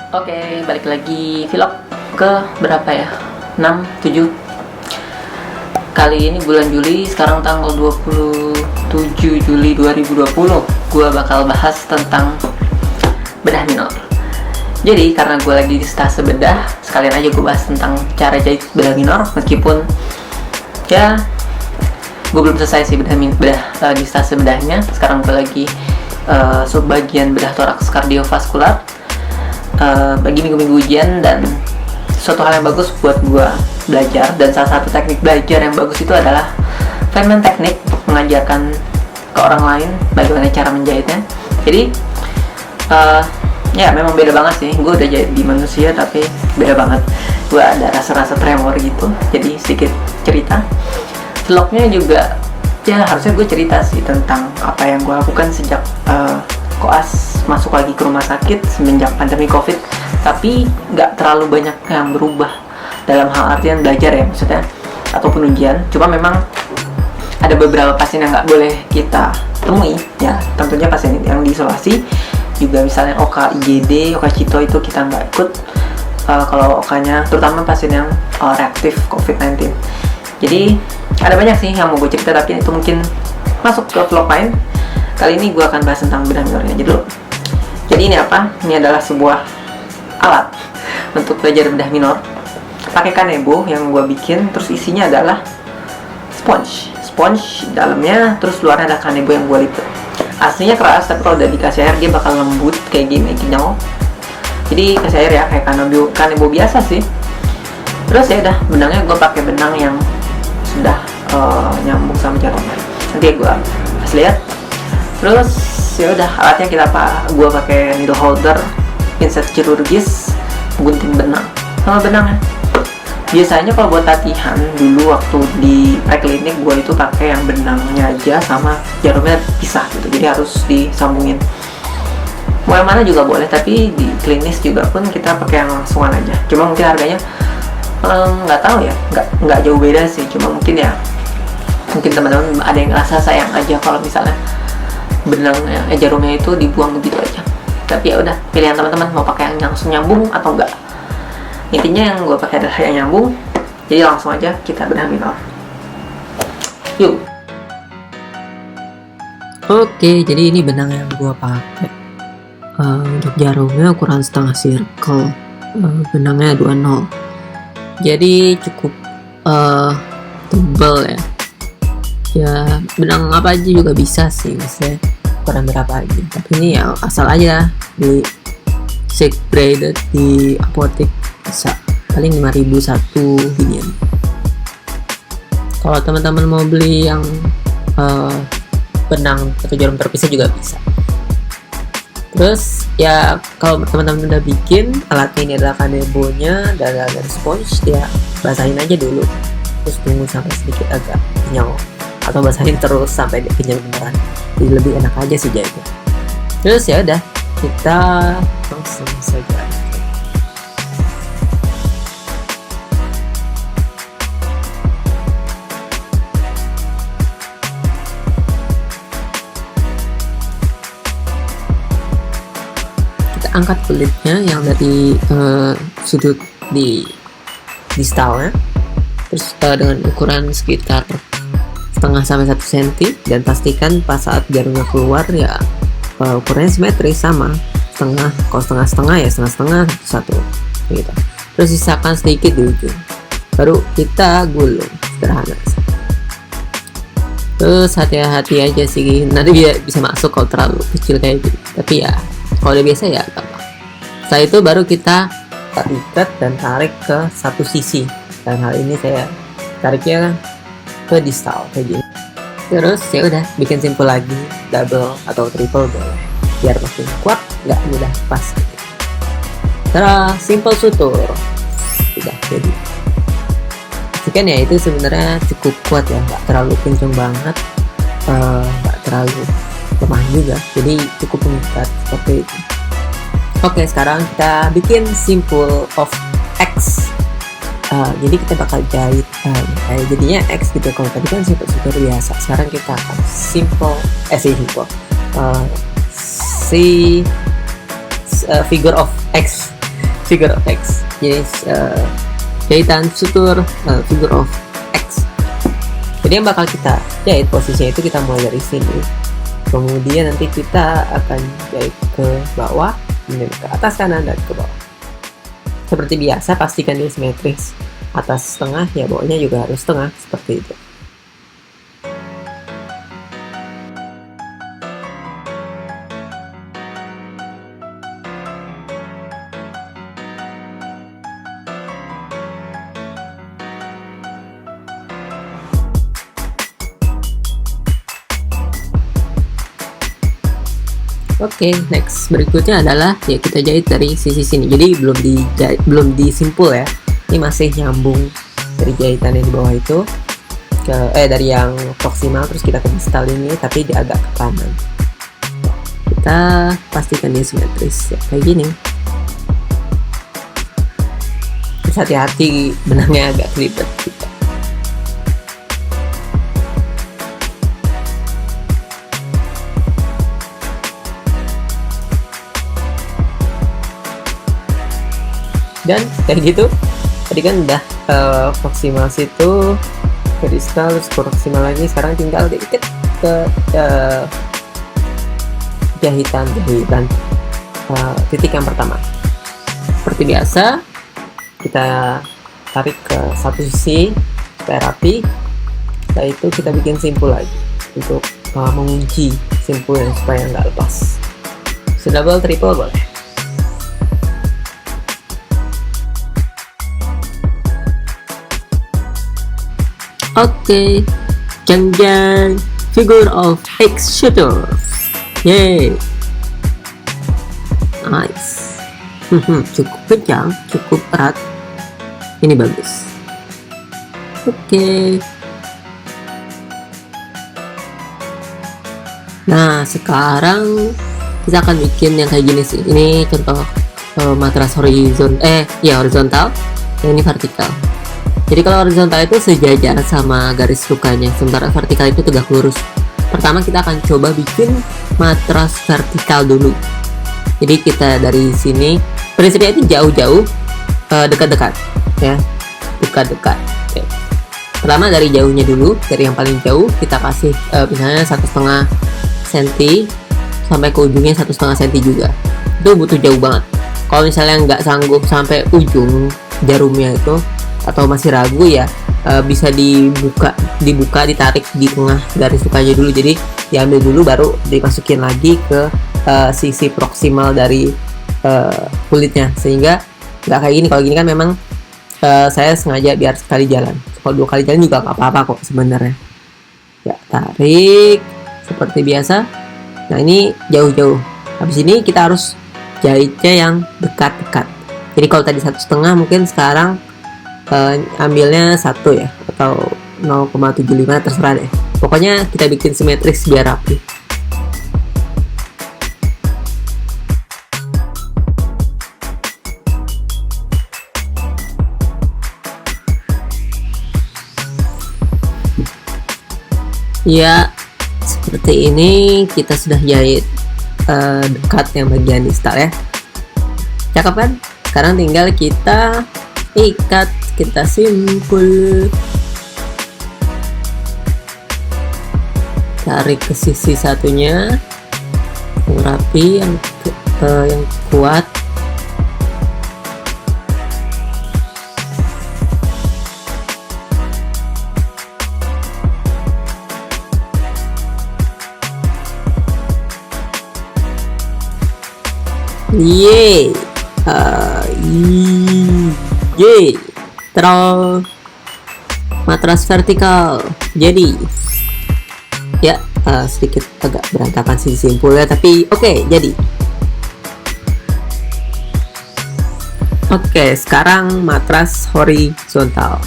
Oke, balik lagi vlog ke berapa ya? 6, 7. Kali ini bulan Juli, sekarang tanggal 27 Juli 2020. Gue bakal bahas tentang bedah minor. Jadi karena gue lagi di stase bedah, sekalian aja gue bahas tentang cara jahit bedah minor. Meskipun ya gue belum selesai sih bedah di stase bedahnya. Sekarang gue lagi subbagian bedah toraks kardiovaskular. Bagi minggu-minggu ujian, dan suatu hal yang bagus buat gue belajar, dan salah satu teknik belajar yang bagus itu adalah Feynman teknik, untuk mengajarkan ke orang lain bagaimana cara menjahitnya. Jadi ya memang beda banget sih. Gue udah jahit di manusia tapi beda banget. Gue ada rasa-rasa tremor gitu. Jadi sedikit cerita. Vlognya juga ya harusnya gue cerita sih tentang apa yang gue lakukan sejak koas masuk lagi ke rumah sakit semenjak pandemi COVID, tapi nggak terlalu banyak yang berubah dalam hal artian belajar ya maksudnya, ataupun ujian. Cuma memang ada beberapa pasien yang nggak boleh kita temui ya, tentunya pasien yang diisolasi juga, misalnya OK IGD, OK Cito itu kita nggak ikut. Kalau OK-nya terutama pasien yang reaktif COVID-19. Jadi ada banyak sih yang mau gue cerita, tapi itu mungkin masuk ke vlog lain. Kali ini gue akan bahas tentang bedah minornya aja dulu. Jadi ini apa? Ini adalah sebuah alat untuk belajar bedah minor. Pakai kanebo yang gue bikin, terus isinya adalah sponge dalamnya, terus luarnya ada kanebo yang gue lipet. Aslinya keras, tapi kalau udah dikasih air dia bakal lembut kayak gini, kenyal. Jadi kasih air ya, kayak kanebo biasa sih. Terus ya udah, benangnya gue pakai benang yang sudah nyambung sama jarumnya. Nanti gue kasih lihat. Terus ya udah, alatnya gue pakai needle holder, pinset kirurgis, gunting benang sama benangnya. Biasanya kalau buat latihan dulu waktu di preklinik, gue itu pakai yang benangnya aja sama jarumnya pisah gitu, jadi harus disambungin. Mau yang mana juga boleh, tapi di klinis juga pun kita pakai yang langsungan aja. Cuma mungkin harganya nggak tahu ya, nggak jauh beda sih. Cuma mungkin teman-teman ada yang ngerasa sayang aja kalau misalnya benangnya jarumnya itu dibuang begitu aja. Tapi ya udah, pilihan teman-teman mau pakai yang langsung nyambung atau enggak. Intinya yang gue pakai adalah yang nyambung, jadi langsung aja kita bedah minor. Yuk. Oke, jadi ini benang yang gue pakai. Untuk jarumnya ukuran setengah circle, benangnya 20. Jadi cukup tebal ya. Ya benang apa aja juga bisa sih, misalnya ukuran berapa aja. Tapi ini ya asal aja di Sig braided di apotek bisa, paling 5.000 satu ginian. Kalau teman-teman mau beli yang benang atau jarum terpisah juga bisa. Terus ya kalau teman-teman udah bikin alatnya, ini adalah kanebonya dan ada sponge, ya basahin aja dulu, terus tunggu sampai sedikit agak kenyal, atau basahin terus sampai dia kenyal beneran. Jadi lebih enak aja sih jahitnya. Terus ya udah, kita langsung saja. Kita angkat kulitnya yang dari sudut di distalnya, terus dengan ukuran sekitar setengah sampai 1 cm, dan pastikan pas saat jarumnya keluar ya ukurannya simetris sama, setengah, kalau setengah ya setengah satu gitu. Terus sisakan sedikit di ujung, baru kita gulung sederhana. Terus hati-hati aja sih, nanti bisa masuk kalau terlalu kecil kayak gitu, tapi ya kalau udah biasa ya gampang. Setelah itu baru kita ikat dan tarik ke satu sisi, dan hal ini saya tariknya ke distal kayak gini. Terus ya udah, bikin simpel lagi, double atau triple boleh, biar makin kuat, nggak mudah pas. Terus simple sutur sudah jadi. Sekian ya, itu sebenarnya cukup kuat ya, nggak terlalu kenceng banget, nggak terlalu lemah juga, jadi cukup mengikat seperti itu. Oke, sekarang kita bikin simple of X. Jadi kita bakal jahit jadinya X gitu. Kalau tadi kan simple sutur biasa, sekarang kita akan figure of X. figure of X, jenis jahitan sutur figure of X. Jadi yang bakal kita jahit posisinya itu kita mulai dari sini, kemudian nanti kita akan jahit ke bawah, kemudian ke atas kanan dan ke bawah. Seperti biasa, pastikan dia simetris, atas setengah ya bawahnya juga harus setengah, seperti itu. Oke, next berikutnya adalah ya kita jahit dari sisi sini. Jadi belum disimpul ya. Ini masih nyambung dari jahitan yang di bawah itu ke dari yang proksimal terus kita ke distal ini, tapi dia agak ke kanan. Kita pastikan dia simetris ya, kayak gini. Terus hati-hati benangnya agak kelipet gitu. Dan kayak gitu, tadi kan udah proksimal situ ke distal, terus proksimal lagi. Sekarang tinggal diikat ke jahitan titik yang pertama. Seperti biasa, kita tarik ke satu sisi supaya rapi. Setelah itu kita bikin simpul lagi untuk mengunci simpulnya supaya nggak lepas. Double, triple boleh. Oke, jang figure of X shooter. Yay, nice. Cukup kencang, cukup erat. Ini bagus. Oke. Nah, sekarang kita akan bikin yang kayak gini sih. Ini contoh matras horizontal. Yang ini vertikal. Jadi kalau horizontal itu sejajar sama garis lukanya, sementara vertikal itu tegak lurus. Pertama kita akan coba bikin matras vertikal dulu. Jadi kita dari sini, prinsipnya itu jauh-jauh, dekat-dekat, ya, dekat-dekat. Oke. Pertama dari jauhnya dulu, dari yang paling jauh kita kasih misalnya 1,5 cm sampai ke ujungnya 1,5 cm juga. Itu butuh jauh banget. Kalau misalnya nggak sanggup sampai ujung jarumnya itu, atau masih ragu ya, bisa dibuka, ditarik di tengah garis lukanya dulu. Jadi diambil dulu baru dimasukin lagi ke sisi proksimal dari kulitnya, sehingga nggak kayak gini. Kalau gini kan memang saya sengaja biar sekali jalan. Kalau 2 kali jalan juga nggak apa-apa kok sebenarnya. Ya, tarik seperti biasa. Nah, ini jauh-jauh. Habis ini kita harus jahitnya yang dekat-dekat. Jadi kalau tadi 1,5, mungkin sekarang ambilnya 1 ya, atau 0,75, terserah deh. Pokoknya kita bikin simetris biar rapi. Ya, seperti ini kita sudah jahit dekat yang bagian distal ya. Cakep kan? Sekarang tinggal kita ikat, kita simpul, tarik ke sisi satunya yang rapi, yang kuat. Yeay, terus matras vertikal jadi ya, sedikit agak berantakan sih simpulnya, tapi oke, jadi oke. Sekarang matras horizontal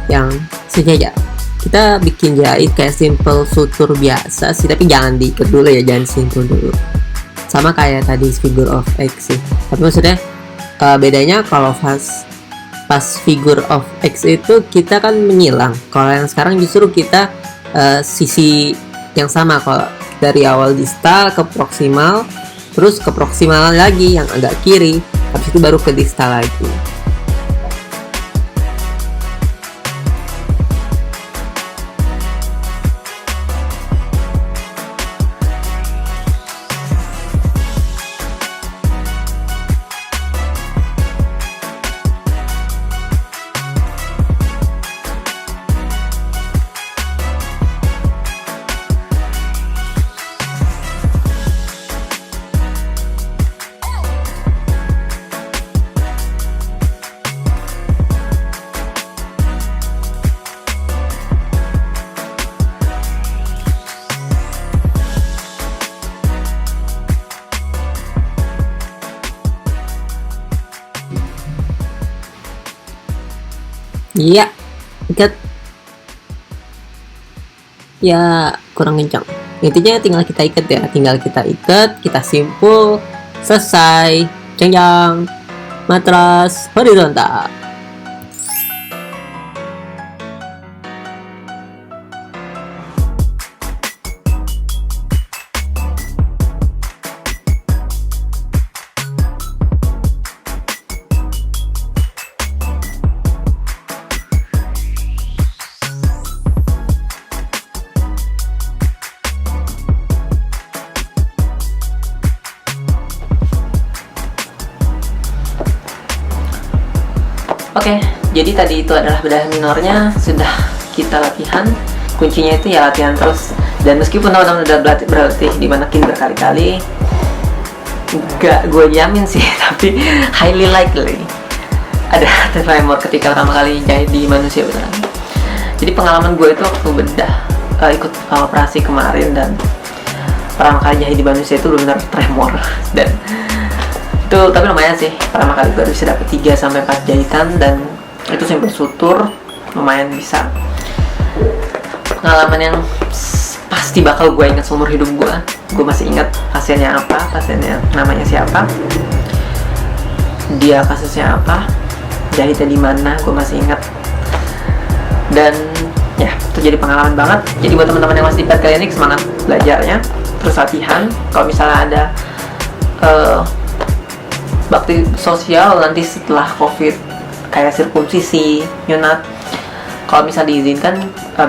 yang sejajar, kita bikin jahit kayak simple sutur biasa sih, tapi jangan diikat dulu ya, jangan simpul dulu, sama kayak tadi figure of X sih. Tapi maksudnya bedanya kalau pas figure of X itu kita kan menyilang, kalau yang sekarang justru kita sisi yang sama. Kalau dari awal distal ke proksimal, terus ke proksimal lagi yang agak kiri, habis itu baru ke dista lagi. Iya, ikat. Ya, kurang kencang. Intinya tinggal kita ikat ya. Tinggal kita ikat, kita simpul, selesai. Jeng-jeng. Matras horizontal. Oke, jadi tadi itu adalah bedah minornya, sudah kita latihan. Kuncinya itu ya latihan terus. Dan meskipun teman-teman udah berlatih dimanekin berkali-kali, gak gue jamin sih, tapi highly likely ada tremor ketika pertama kali jahit di manusia beneran. Jadi pengalaman gue itu waktu bedah ikut operasi kemarin, dan pertama kali jahit di manusia itu benar-benar tremor. Dan itu tapi lumayan sih, pertama kali gue bisa dapet 3-4 jahitan, dan itu sampai sutur, lumayan bisa. Pengalaman yang pasti bakal gue ingat seumur hidup gue. Gue masih ingat pasiennya apa, pasiennya namanya siapa, dia kasusnya apa, jahitnya di mana, gue masih ingat. Dan ya, itu jadi pengalaman banget. Jadi buat teman-teman yang masih di pet klinik, semangat belajarnya, terus latihan. Kalau misalnya ada bakti sosial nanti setelah COVID kayak sirkumsisi, nyunat, kalau bisa diizinkan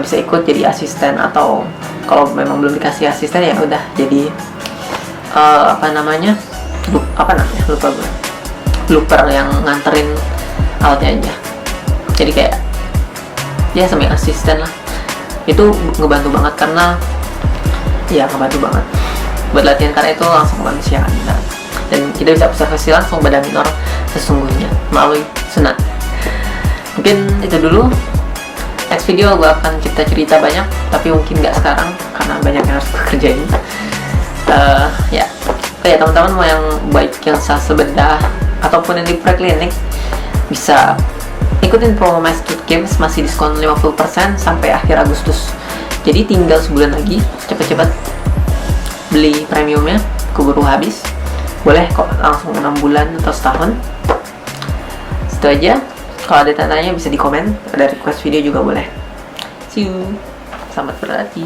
bisa ikut jadi asisten, atau kalau memang belum dikasih asisten ya udah jadi lupa gue, looper yang nganterin alatnya aja. Jadi kayak ya semi asisten lah. Itu ngebantu banget, karena ya ngebantu banget buat latihan, karena itu langsung kemanusiaan. Dan kita bisa observasi langsung badan minor sesungguhnya melalui sunat. Mungkin itu dulu. Next video gue akan cerita banyak, tapi mungkin nggak sekarang karena banyak yang harus gue kerjain. Ya teman-teman mau yang baik yang sasa bedah ataupun yang di preklinik, bisa ikutin promo Master Games, masih diskon 50% sampai akhir Agustus. Jadi tinggal sebulan lagi, cepet-cepet beli premiumnya, keburu habis. Boleh kok langsung 6 bulan atau setahun. Itu aja. Kalau ada tanya-tanya bisa di komen, ada request video juga boleh. See you. Selamat berlatih.